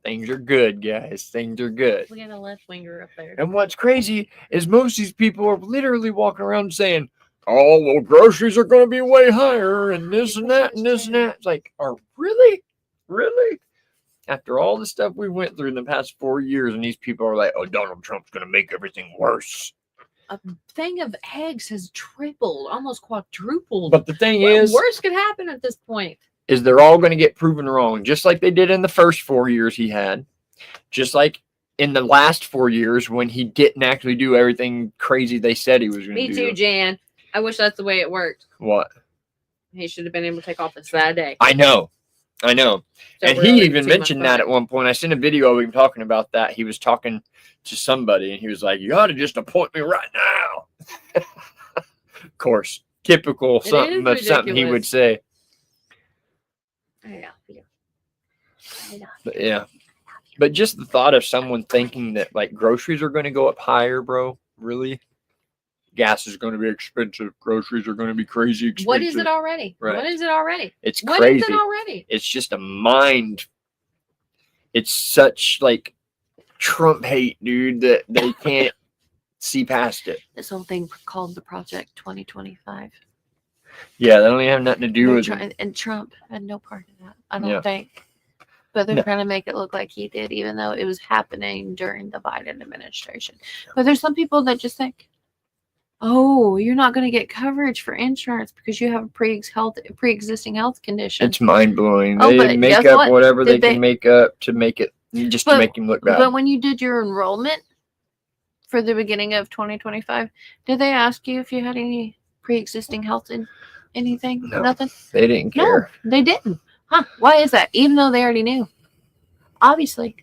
Things are good, guys. Things are good. We got a left winger up there. And what's crazy is most of these people are literally walking around saying, "Oh, well, groceries are going to be way higher and this and that and this and that." It's like, "Oh, really? Really?" After all the stuff we went through in the past 4 years, and these people are like, "Oh, Donald Trump's going to make everything worse." A thing of eggs has tripled, almost quadrupled. But the thing what is, worse could happen at this point? Is they're all going to get proven wrong, just like they did in the first 4 years he had, just like in the last 4 years when he didn't actually do everything crazy they said he was going to do. Me too, Jan. I wish that's the way it worked. What? He should have been able to take office that day. I know. So and really, he even mentioned that at one point. I seen a video of him talking about that. He was talking to somebody, and he was like, "You ought to just appoint me right now." Of course, typical something he would say. But yeah. But just the thought of someone thinking that like groceries are going to go up higher, bro. Really? Gas is going to be expensive. Groceries are going to be crazy expensive. What is it already? Right. What is it already? It's what crazy. What is it already? It's just a mind. It's such like Trump hate, dude, that they can't see past it. This whole thing called the Project 2025. Yeah, that don't even have nothing to do with it. And Trump had no part of that, I don't think. But they're trying to make it look like he did, even though it was happening during the Biden administration. But there's some people that just think, "Oh, you're not going to get coverage for insurance because you have a pre-existing health condition." It's mind blowing. Oh, they make up whatever they can make up to make it to make him look bad. But when you did your enrollment for the beginning of 2025, did they ask you if you had any pre-existing health in anything? No, nothing. They didn't care. No, they didn't. Huh? Why is that? Even though they already knew, obviously,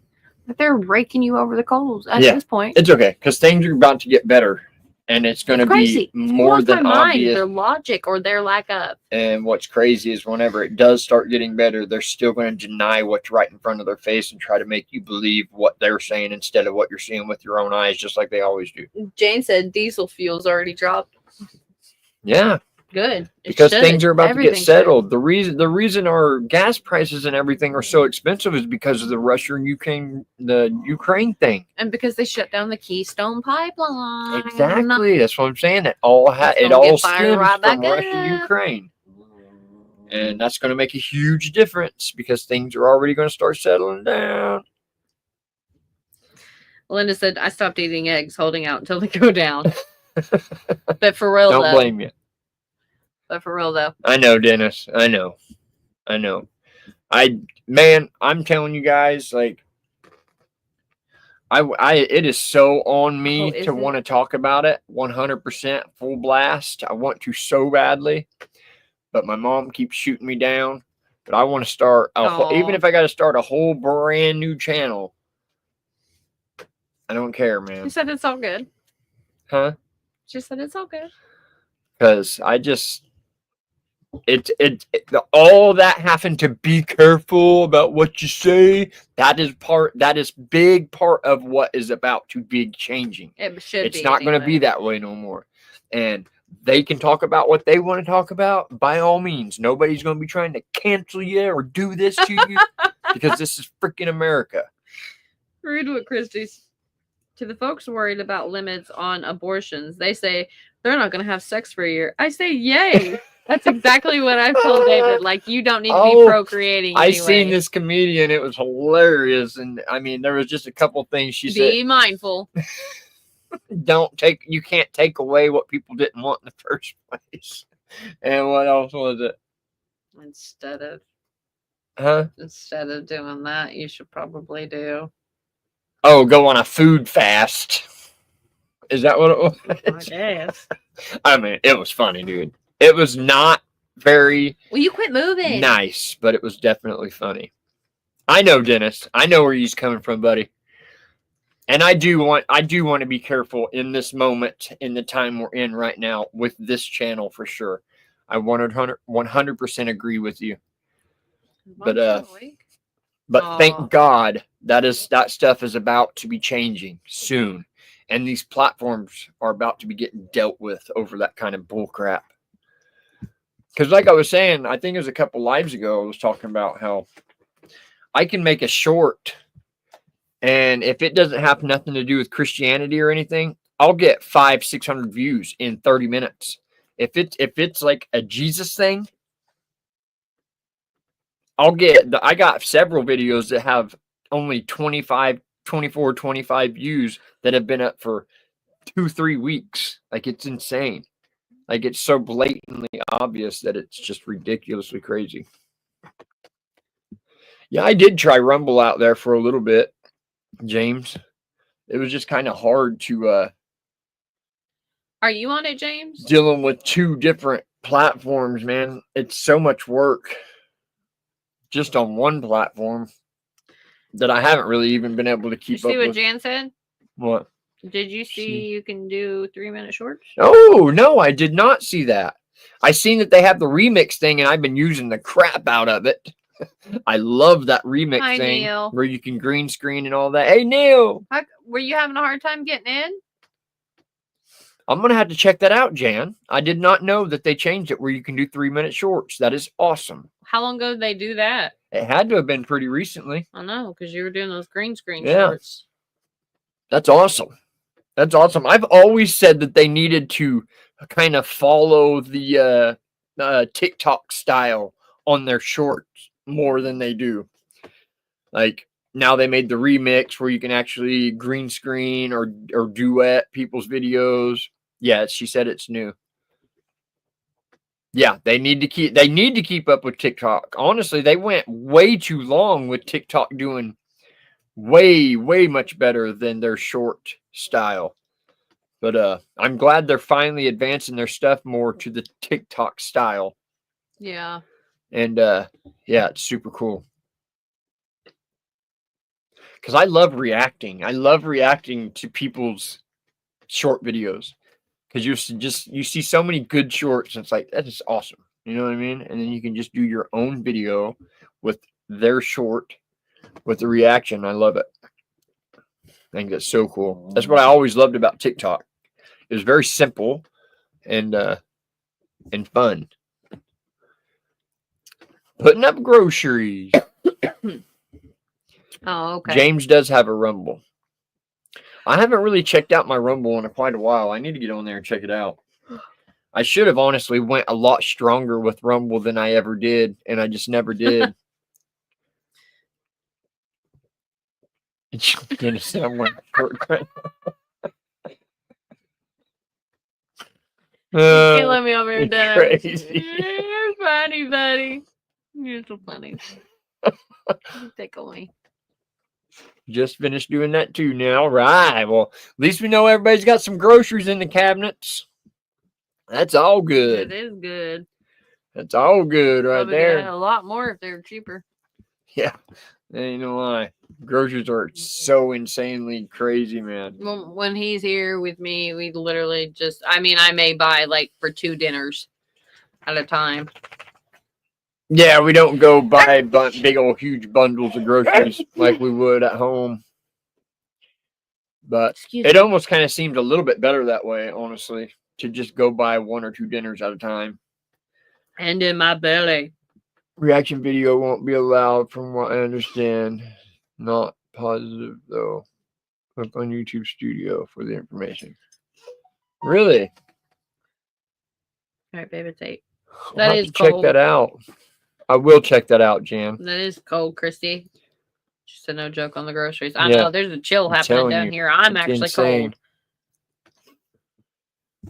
but they're raking you over the coals at this point. It's okay because things are about to get better. And it's going to be more than obvious. Their logic or their lack of. And what's crazy is whenever it does start getting better, they're still going to deny what's right in front of their face and try to make you believe what they're saying instead of what you're seeing with your own eyes, just like they always do. Jane said diesel fuel's already dropped. Yeah. Good. Because things are about to get settled. The reason our gas prices and everything are so expensive is because of the Ukraine thing. And because they shut down the Keystone Pipeline. Exactly. That's what I'm saying. It all stems from Russia, Ukraine. And that's going to make a huge difference because things are already going to start settling down. Linda said, "I stopped eating eggs, holding out until they go down." But for real, don't blame you. But for real, though. I know, Dennis. I know. I'm telling you guys, like, it is so on me to want to talk about it. 100% full blast. I want to so badly, but my mom keeps shooting me down. But I want to start, even if I got to start a whole brand new channel. I don't care, man. She said it's all good. Huh? She said it's all good. Because I just... all that having to be careful about what you say, that is big part of what is about to be changing. It's not going to be that way no more. And they can talk about what they want to talk about by all means. Nobody's going to be trying to cancel you or do this to you because this is freaking America. Read what Christie's. To the folks worried about limits on abortions, they say they're not going to have sex for a year. I say yay. That's exactly what I told David. Like, you don't need to be procreating anyway. I seen this comedian. It was hilarious. And, I mean, there was just a couple things she said. Be mindful. You can't take away what people didn't want in the first place. And what else was it? Instead of doing that, you should probably do. Oh, go on a food fast. Is that what it was? I guess. I mean, it was funny, dude. It was not very... Well, you quit moving. Nice, but it was definitely funny. I know, Dennis. I know where he's coming from, buddy. And I do want to be careful in this moment, in the time we're in right now, with this channel for sure. I 100% agree with you. But thank God that stuff is about to be changing soon, and these platforms are about to be getting dealt with over that kind of bull crap. Because, like I was saying, I think it was a couple lives ago, I was talking about how I can make a short. And if it doesn't have nothing to do with Christianity or anything, I'll get 500-600 views in 30 minutes. If it's like a Jesus thing, I got several videos that have only 25 views that have been up for 2-3 weeks. Like, it's insane. Like, it's so blatantly obvious that it's just ridiculously crazy. Yeah, I did try Rumble out there for a little bit, James. It was just kind of hard to Are you on it, James? Dealing with 2 different platforms, man. It's so much work just on one platform that I haven't really even been able to keep up with. You see what Jan said? What? Did you see you can do 3-minute shorts? Oh, no, I did not see that. I seen that they have the remix thing, and I've been using the crap out of it. I love that remix thing Neil. where you can green screen and all that. Hey, Neil. Were you having a hard time getting in? I'm going to have to check that out, Jan. I did not know that they changed it where you can do 3-minute shorts. That is awesome. How long ago did they do that? It had to have been pretty recently. I know, because you were doing those green screen shorts. That's awesome. That's awesome. I've always said that they needed to kind of follow the TikTok style on their shorts more than they do. Like, now they made the remix where you can actually green screen or duet people's videos. Yeah, she said it's new. Yeah, they need to keep up with TikTok. Honestly, they went way too long with TikTok doing way much better than their short style. But I'm glad they're finally advancing their stuff more to the TikTok style. Yeah. And yeah, it's super cool. Because I love reacting. I love reacting to people's short videos. Because you see so many good shorts, and it's like, that is awesome. You know what I mean? And then you can just do your own video with their short with the reaction. I love it. I think that's so cool. That's what I always loved about TikTok. It was very simple and fun. Putting up groceries. Oh, okay. James does have a Rumble. I haven't really checked out my Rumble in quite a while. I need to get on there and check it out. I should have honestly went a lot stronger with Rumble than I ever did, and I just never did. You let me over here, Dad. Crazy. You're funny, buddy. You're so funny. Tickle me. Just finished doing that too now. Right. Well, at least we know everybody's got some groceries in the cabinets. That's all good. It is good. That's all good right Probably there. a lot more if they were cheaper. Yeah. You know why? Groceries are so insanely crazy, man. When he's here with me, we literally just, I may buy like for 2 dinners at a time. Yeah, we don't go buy big old huge bundles of groceries like we would at home. But it almost kind of seems a little bit better that way, honestly, to just go buy 1 or 2 dinners at a time. And in my belly. Reaction video won't be allowed from what I understand. Not positive, though. Look on YouTube Studio for the information. Really? All right, baby, tape. That is cold. Check that out. I will check that out, Jan. That is cold, Christy. Just a no joke on the groceries. I know there's a chill happening down here. I'm actually insane.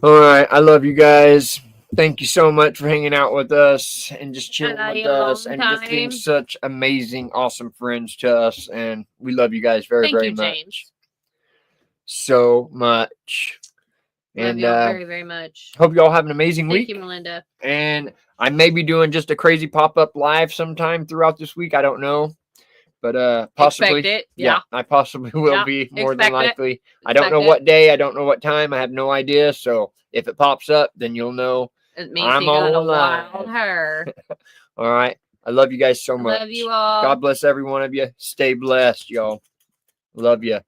Cold. All right. I love you guys. Thank you so much for hanging out with us and just chilling with us and just being such amazing, awesome friends to us. And we love you guys very much. James. So much. Love you very, very much. Hope you all have an amazing week. Thank you, Melinda. And I may be doing just a crazy pop-up live sometime throughout this week. I don't know. But possibly, Expect it. Yeah. I possibly will Yeah, be more than expect it. likely. I don't know Expect it. what day. I don't know what time. I have no idea. So if it pops up, then you'll know. It means I'm he got a alive. wild hair. All right. I love you guys so much. Love you all. God bless every one of you. Stay blessed, y'all. Love you.